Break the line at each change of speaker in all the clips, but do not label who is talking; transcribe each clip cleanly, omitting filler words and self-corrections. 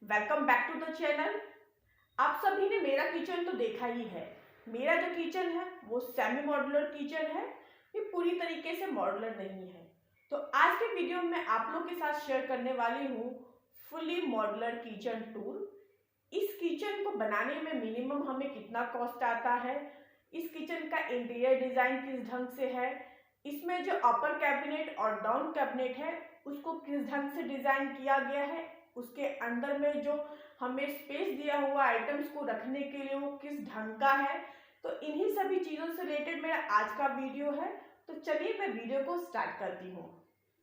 Welcome back to the channel. आप सभी ने मेरा किचन तो देखा ही है। मेरा जो किचन है वो सेमी मॉड्यूलर किचन है, ये पूरी तरीके से मॉड्यूलर नहीं है। तो आज के वीडियो में आप लोग के साथ शेयर करने वाली हूँ फुली मॉड्यूलर किचन टूर। इस किचन को बनाने में मिनिमम हमें कितना कॉस्ट आता है, इस किचन का इंटीरियर डिजाइन किस ढंग से है, इसमें जो अपर कैबिनेट और डाउन कैबिनेट है उसको किस ढंग से डिजाइन किया गया है, उसके अंदर में जो हमें स्पेस दिया हुआ आइटम्स को रखने के लिए वो किस ढंग का है। तो इन्हीं सभी चीज़ों से रिलेटेड मेरा आज का वीडियो है। तो चलिए मैं वीडियो को स्टार्ट करती हूँ।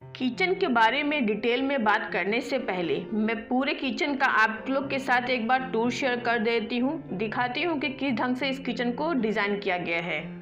किचन के बारे में डिटेल में बात करने से पहले मैं पूरे किचन का आप लोग के साथ एक बार टूर शेयर कर देती हूँ, दिखाती हूँ कि किस ढंग से इस किचन को डिज़ाइन किया गया है।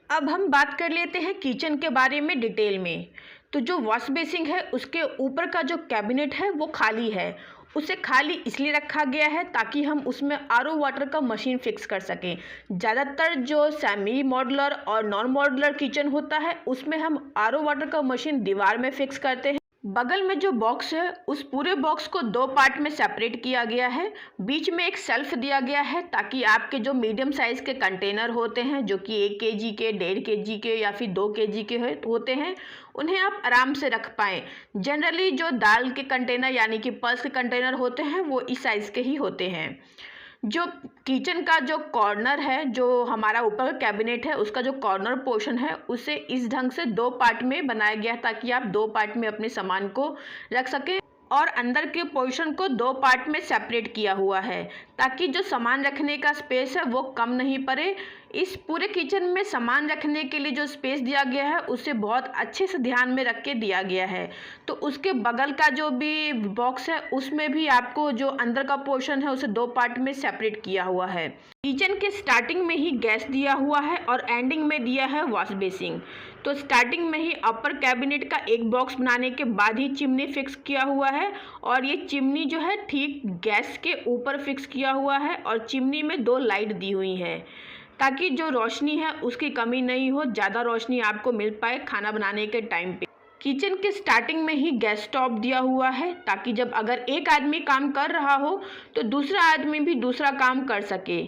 अब हम बात कर लेते हैं किचन के बारे में डिटेल में। तो जो वॉश बेसिन है उसके ऊपर का जो कैबिनेट है वो खाली है। उसे खाली इसलिए रखा गया है ताकि हम उसमें आरओ वाटर का मशीन फिक्स कर सकें। ज़्यादातर जो सेमी मॉड्यूलर और नॉन मॉड्यूलर किचन होता है उसमें हम आरओ वाटर का मशीन दीवार में फिक्स करते हैं। बगल में जो बॉक्स है उस पूरे बॉक्स को दो पार्ट में सेपरेट किया गया है। बीच में एक शेल्फ दिया गया है ताकि आपके जो मीडियम साइज़ के कंटेनर होते हैं जो कि 1 केजी के, 1.5 केजी के या फिर 2 केजी के होते हैं, उन्हें आप आराम से रख पाएँ। जनरली जो दाल के कंटेनर यानी कि पल्स के कंटेनर होते हैं वो इस साइज़ के ही होते हैं। जो किचन का जो कॉर्नर है, जो हमारा ऊपर का कैबिनेट है, उसका जो कॉर्नर पोर्शन है उसे इस ढंग से दो पार्ट में बनाया गया है ताकि आप दो पार्ट में अपने सामान को रख सकें। और अंदर के पोर्शन को दो पार्ट में सेपरेट किया हुआ है ताकि जो सामान रखने का स्पेस है वो कम नहीं पड़े। इस पूरे किचन में सामान रखने के लिए जो स्पेस दिया गया है उसे बहुत अच्छे से ध्यान में रख के दिया गया है। तो उसके बगल का जो भी बॉक्स है उसमें भी आपको जो अंदर का पोर्शन है उसे दो पार्ट में सेपरेट किया हुआ है। किचन के स्टार्टिंग में ही गैस दिया हुआ है और एंडिंग में दिया है वॉश बेसिन। तो स्टार्टिंग में ही अपर कैबिनेट का एक बॉक्स बनाने के बाद ही चिमनी फिक्स किया हुआ है और ये चिमनी जो है ठीक गैस के ऊपर फिक्स किया हुआ है और चिमनी में दो लाइट दी हुई है ताकि जो रोशनी है उसकी कमी नहीं हो, ज़्यादा रोशनी आपको मिल पाए खाना बनाने के टाइम पे। किचन के स्टार्टिंग में ही गैस स्टॉप दिया हुआ है ताकि जब अगर एक आदमी काम कर रहा हो तो दूसरा आदमी भी दूसरा काम कर सके।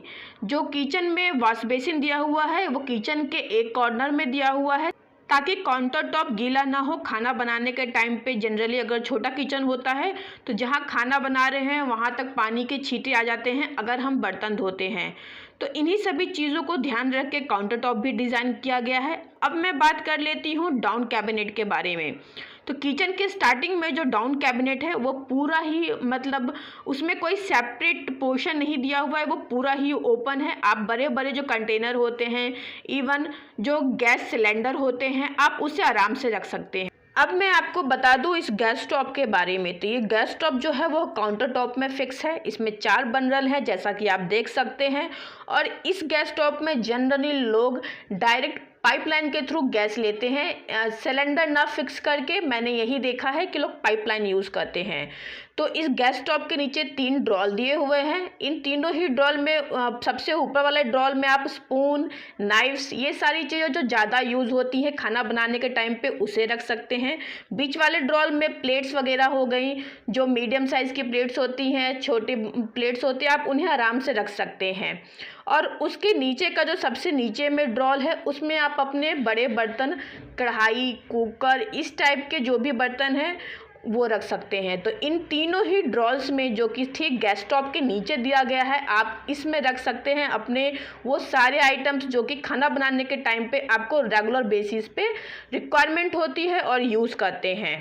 जो किचन में वॉश बेसिन दिया हुआ है वो किचन के एक कॉर्नर में दिया हुआ है ताकि काउंटर टॉप गीला ना हो खाना बनाने के टाइम पे। जनरली अगर छोटा किचन होता है तो जहाँ खाना बना रहे हैं वहाँ तक पानी के छींटे आ जाते हैं अगर हम बर्तन धोते हैं। तो इन्हीं सभी चीज़ों को ध्यान रख के काउंटर टॉप भी डिज़ाइन किया गया है। अब मैं बात कर लेती हूँ डाउन कैबिनेट के बारे में। तो किचन के स्टार्टिंग में जो डाउन कैबिनेट है वो पूरा ही मतलब उसमें कोई सेपरेट पोर्शन नहीं दिया हुआ है, वो पूरा ही ओपन है। आप बड़े बड़े जो कंटेनर होते हैं, इवन जो गैस सिलेंडर होते हैं, आप उसे आराम से रख सकते हैं। अब मैं आपको बता दूं इस गैस स्टोव के बारे में। तो ये गैस स्टोव जो है वो काउंटर टॉप में फिक्स है। इसमें 4 बर्नर है जैसा कि आप देख सकते हैं। और इस गैस स्टोव में जनरली लोग डायरेक्ट पाइपलाइन के थ्रू गैस लेते हैं, सिलेंडर ना फिक्स करके। मैंने यही देखा है कि लोग पाइपलाइन यूज़ करते हैं। तो इस गैस स्टोव के नीचे 3 ड्रॉल दिए हुए हैं। इन तीनों ही ड्रॉल में सबसे ऊपर वाले ड्रॉल में आप स्पून, नाइफ्स, ये सारी चीज़ें जो ज़्यादा यूज़ होती हैं खाना बनाने के टाइम पे उसे रख सकते हैं। बीच वाले ड्रॉल में प्लेट्स वगैरह हो गई, जो मीडियम साइज़ की प्लेट्स होती हैं, छोटी प्लेट्स होती हैं, आप उन्हें आराम से रख सकते हैं। और उसके नीचे का जो सबसे नीचे में ड्रॉल है उसमें आप अपने बड़े बर्तन, कढ़ाई, कुकर, इस टाइप के जो भी बर्तन हैं वो रख सकते हैं। तो इन तीनों ही ड्रॉल्स में जो कि ठीक गैस स्टोव के नीचे दिया गया है, आप इसमें रख सकते हैं अपने वो सारे आइटम्स जो कि खाना बनाने के टाइम पे आपको रेगुलर बेसिस पे रिक्वायरमेंट होती है और यूज़ करते हैं।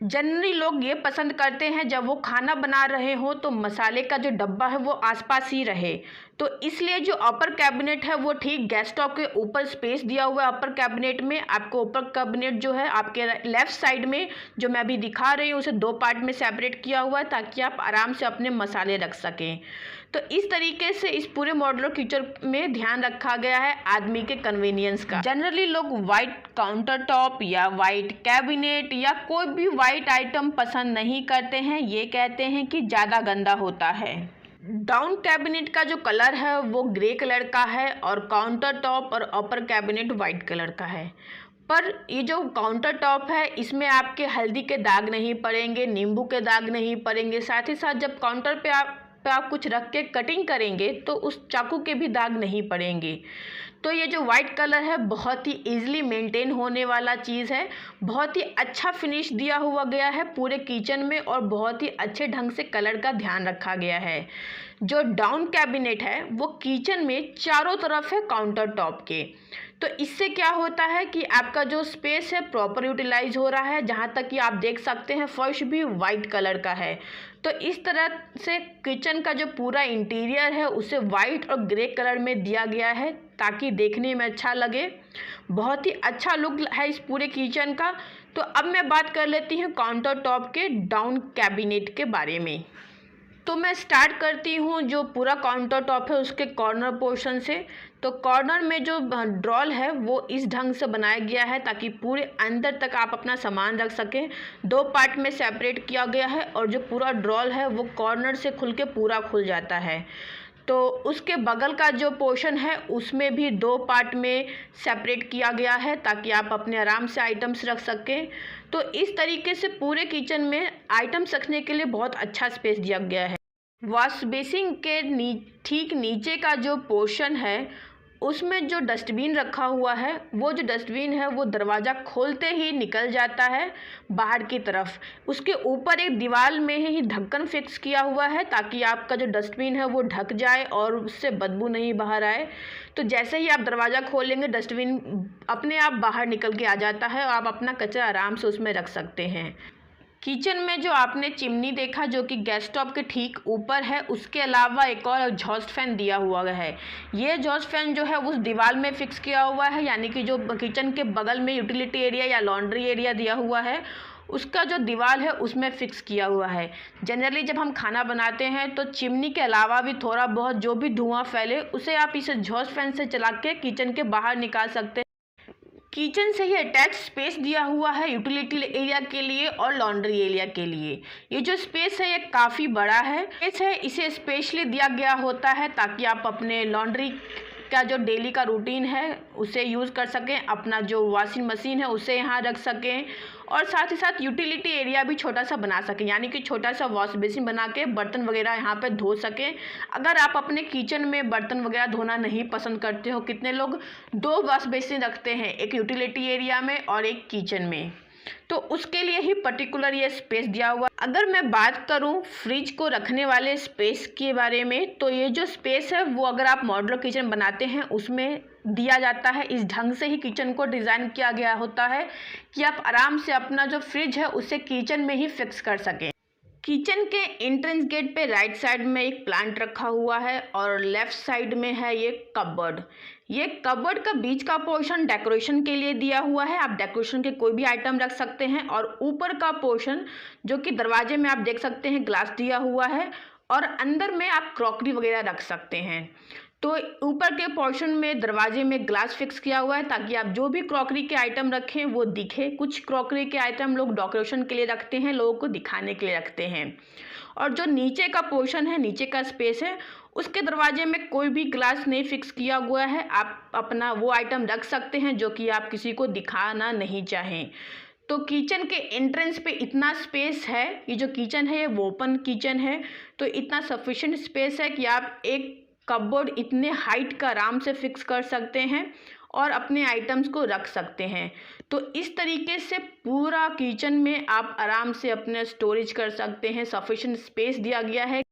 जनरली लोग ये पसंद करते हैं जब वो खाना बना रहे हो तो मसाले का जो डब्बा है वो आसपास ही रहे। तो इसलिए जो अपर कैबिनेट है वो ठीक गैस स्टोव के ऊपर स्पेस दिया हुआ है। अपर कैबिनेट में आपको ऊपर कैबिनेट जो है आपके लेफ़्ट साइड में जो मैं अभी दिखा रही हूँ उसे 2 पार्ट में सेपरेट किया हुआ है ताकि आप आराम से अपने मसाले रख सकें। तो इस तरीके से इस पूरे मॉड्यूलर किचन में ध्यान रखा गया है आदमी के कन्वीनियंस का। जनरली लोग वाइट काउंटर टॉप या वाइट कैबिनेट या कोई भी वाइट आइटम पसंद नहीं करते हैं, ये कहते हैं कि ज़्यादा गंदा होता है। डाउन कैबिनेट का जो कलर है वो ग्रे कलर का है और काउंटर टॉप और अपर कैबिनेट वाइट कलर का है। पर ये जो काउंटर टॉप है इसमें आपके हल्दी के दाग नहीं पड़ेंगे, नींबू के दाग नहीं पड़ेंगे, साथ ही साथ जब काउंटर पे आप कुछ रख के कटिंग करेंगे तो उस चाकू के भी दाग नहीं पड़ेंगे। तो ये जो वाइट कलर है बहुत ही इजीली मेंटेन होने वाला चीज़ है। बहुत ही अच्छा फिनिश दिया हुआ गया है पूरे किचन में और बहुत ही अच्छे ढंग से कलर का ध्यान रखा गया है। जो डाउन कैबिनेट है वो किचन में चारों तरफ है काउंटर टॉप के। तो इससे क्या होता है कि आपका जो स्पेस है प्रॉपर यूटिलाइज हो रहा है। जहाँ तक कि आप देख सकते हैं फर्श भी वाइट कलर का है। तो इस तरह से किचन का जो पूरा इंटीरियर है उसे वाइट और ग्रे कलर में दिया गया है ताकि देखने में अच्छा लगे। बहुत ही अच्छा लुक है इस पूरे किचन का। तो अब मैं बात कर लेती हूँ काउंटर टॉप के डाउन कैबिनेट के बारे में। तो मैं स्टार्ट करती हूँ जो पूरा काउंटर टॉप है उसके कॉर्नर पोर्शन से। तो कॉर्नर में जो ड्रॉल है वो इस ढंग से बनाया गया है ताकि पूरे अंदर तक आप अपना सामान रख सकें। 2 पार्ट में सेपरेट किया गया है और जो पूरा ड्रॉल है वो कॉर्नर से खुल के पूरा खुल जाता है। तो उसके बगल का जो पोर्शन है उसमें भी 2 पार्ट में सेपरेट किया गया है ताकि आप अपने आराम से आइटम्स रख सकें। तो इस तरीके से पूरे किचन में आइटम्स रखने के लिए बहुत अच्छा स्पेस दिया गया है। वॉश बेसिन के ठीक नीचे का जो पोर्शन है उसमें जो डस्टबिन रखा हुआ है वो जो डस्टबिन है वो दरवाज़ा खोलते ही निकल जाता है बाहर की तरफ। उसके ऊपर एक दीवार में ही ढक्कन फिक्स किया हुआ है ताकि आपका जो डस्टबिन है वो ढक जाए और उससे बदबू नहीं बाहर आए। तो जैसे ही आप दरवाज़ा खोलेंगे डस्टबिन अपने आप बाहर निकल के आ जाता है और आप अपना कचरा आराम से उसमें रख सकते हैं। किचन में जो आपने चिमनी देखा जो कि गैस स्टोव के ठीक ऊपर है, उसके अलावा एक और एग्जॉस्ट फैन दिया हुआ है। ये एग्जॉस्ट फैन जो है उस दीवार में फिक्स किया हुआ है, यानी कि जो किचन के बगल में यूटिलिटी एरिया या लॉन्ड्री एरिया दिया हुआ है उसका जो दीवार है उसमें फ़िक्स किया हुआ है। जनरली जब हम खाना बनाते हैं तो चिमनी के अलावा भी थोड़ा बहुत जो भी धुआं फैले उसे आप इस एग्जॉस्ट फैन से चला के किचन के बाहर निकाल सकते हैं। किचन से ही अटैच स्पेस दिया हुआ है यूटिलिटी एरिया के लिए और लॉन्ड्री एरिया के लिए। ये जो स्पेस है ये काफ़ी बड़ा है। इसे स्पेशली दिया गया होता है ताकि आप अपने लॉन्ड्री का जो डेली का रूटीन है उसे यूज़ कर सकें, अपना जो वॉशिंग मशीन है उसे यहाँ रख सकें और साथ ही साथ यूटिलिटी एरिया भी छोटा सा बना सकें, यानी कि छोटा सा वॉश बेसिन बना के बर्तन वगैरह यहाँ पे धो सकें। अगर आप अपने किचन में बर्तन वगैरह धोना नहीं पसंद करते हो, कितने लोग 2 वॉश बेसिन रखते हैं, एक यूटिलिटी एरिया में और एक किचन में, तो उसके लिए ही पर्टिकुलर ये स्पेस दिया हुआ। अगर मैं बात करूं फ्रिज को रखने वाले स्पेस के बारे में तो ये जो स्पेस है वो अगर आप मॉड्यूलर किचन बनाते हैं उसमें दिया जाता है। इस ढंग से ही किचन को डिज़ाइन किया गया होता है कि आप आराम से अपना जो फ्रिज है उसे किचन में ही फिक्स कर सकें। किचन के एंट्रेंस गेट पे राइट साइड में एक प्लांट रखा हुआ है और लेफ़्ट साइड में है ये कपबोर्ड। ये कपबोर्ड का बीच का पोर्शन डेकोरेशन के लिए दिया हुआ है, आप डेकोरेशन के कोई भी आइटम रख सकते हैं। और ऊपर का पोर्शन जो कि दरवाजे में आप देख सकते हैं ग्लास दिया हुआ है और अंदर में आप क्रॉकरी वगैरह रख सकते हैं। तो ऊपर के पोर्शन में दरवाजे में ग्लास फिक्स किया हुआ है ताकि आप जो भी क्रॉकरी के आइटम रखें वो दिखे। कुछ क्रॉकरी के आइटम लोग डेकोरेशन के लिए रखते हैं, लोगों को दिखाने के लिए रखते हैं। और जो नीचे का पोर्शन है, नीचे का स्पेस है, उसके दरवाजे में कोई भी ग्लास नहीं फिक्स किया हुआ है। आप अपना वो आइटम रख सकते हैं जो कि आप किसी को दिखाना नहीं चाहें। तो किचन के एंट्रेंस पे इतना स्पेस है। ये जो किचन है ये ओपन किचन है, तो इतना सफिशिएंट स्पेस है कि आप एक कपबोर्ड इतने हाइट का आराम से फिक्स कर सकते हैं और अपने आइटम्स को रख सकते हैं। तो इस तरीके से पूरा किचन में आप आराम से अपने स्टोरेज कर सकते हैं, सफिशिएंट स्पेस दिया गया है।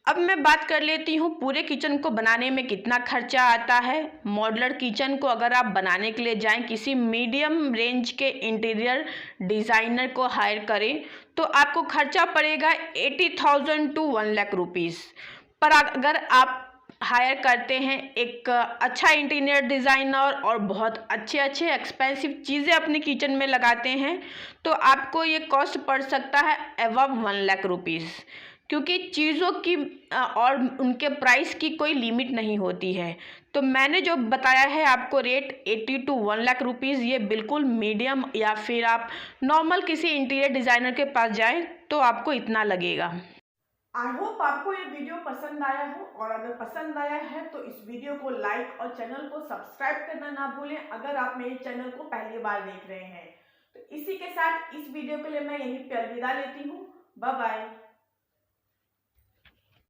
अब मैं बात कर लेती हूँ पूरे किचन को बनाने में कितना खर्चा आता है। मॉड्यूलर किचन को अगर आप बनाने के लिए जाएं, किसी मीडियम रेंज के इंटीरियर डिज़ाइनर को हायर करें तो आपको खर्चा पड़ेगा 80,000 to 1 लाख रुपीज़। पर अगर आप हायर करते हैं एक अच्छा इंटीरियर डिज़ाइनर और बहुत अच्छे एक्सपेंसिव चीज़ें अपने किचन में लगाते हैं तो आपको ये कॉस्ट पड़ सकता है अबव 1 लाख रुपीज़। क्योंकि चीज़ों की और उनके प्राइस की कोई लिमिट नहीं होती है। तो मैंने जो बताया है आपको रेट 80 to 1 लाख रुपीज़, ये बिल्कुल मीडियम, या फिर आप नॉर्मल किसी इंटीरियर डिज़ाइनर के पास जाएं तो आपको इतना लगेगा।
आई होप आपको ये वीडियो पसंद आया हो, और अगर पसंद आया है तो इस वीडियो को लाइक और चैनल को सब्सक्राइब करना ना भूलें अगर आप मेरे चैनल को पहली बार देख रहे हैं। तो इसी के साथ इस वीडियो के लिए मैं यहीं पे अलविदा लेती हूँ। Bye bye.